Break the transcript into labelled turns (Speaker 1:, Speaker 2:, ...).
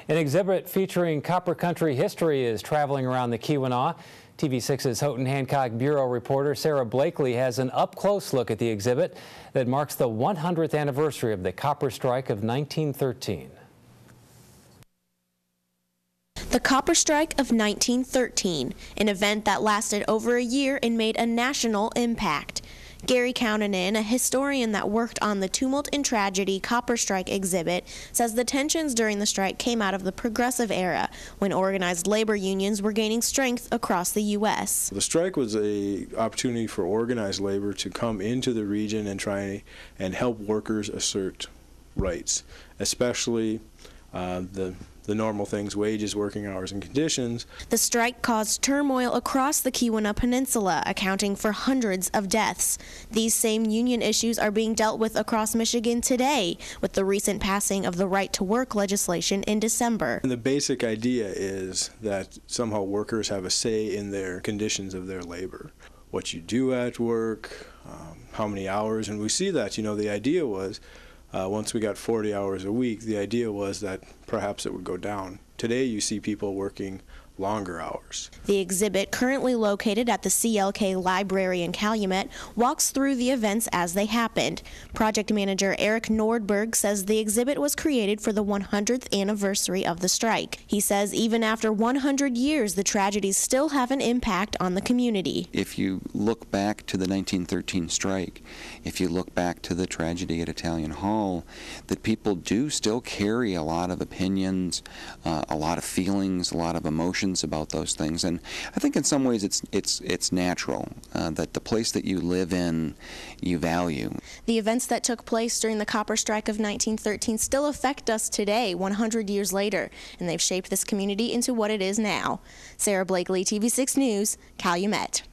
Speaker 1: An exhibit featuring Copper Country history is traveling around the Keweenaw. TV6's Houghton Hancock Bureau reporter Sarah Blakely has an up-close look at the exhibit that marks the 100th anniversary of the Copper Strike of 1913.
Speaker 2: The Copper Strike of 1913, an event that lasted over a year and made a national impact. Gary Kaunanen, a historian that worked on the Tumult and Tragedy Copper Strike exhibit, says the tensions during the strike came out of the Progressive era, when organized labor unions were gaining strength across the U.S.
Speaker 3: The strike was an opportunity for organized labor to come into the region and try and help workers assert rights, especially the normal things: wages, working hours, and conditions.
Speaker 2: The strike caused turmoil across the Keweenaw Peninsula, accounting for hundreds of deaths. These same union issues are being dealt with across Michigan today, with the recent passing of the Right to Work legislation in December.
Speaker 3: And the basic idea is that somehow workers have a say in their conditions of their labor, what you do at work, how many hours, and we see that, the idea was once we got 40 hours a week, the idea was that perhaps it would go down. Today you see people working longer hours.
Speaker 2: The exhibit, currently located at the CLK Library in Calumet, walks through the events as they happened. Project manager Eric Nordberg says the exhibit was created for the 100th anniversary of the strike. He says even after 100 years, the tragedies still have an impact on the community.
Speaker 4: If you look back to the 1913 strike, if you look back to the tragedy at Italian Hall, that people do still carry a lot of opinions, a lot of feelings, a lot of emotions about those things, and I think in some ways it's natural that the place that you live in you value.
Speaker 2: The events that took place during the Copper Strike of 1913 still affect us today, 100 years later, and they've shaped this community into what it is now. Sarah Blakely, TV6 News, Calumet.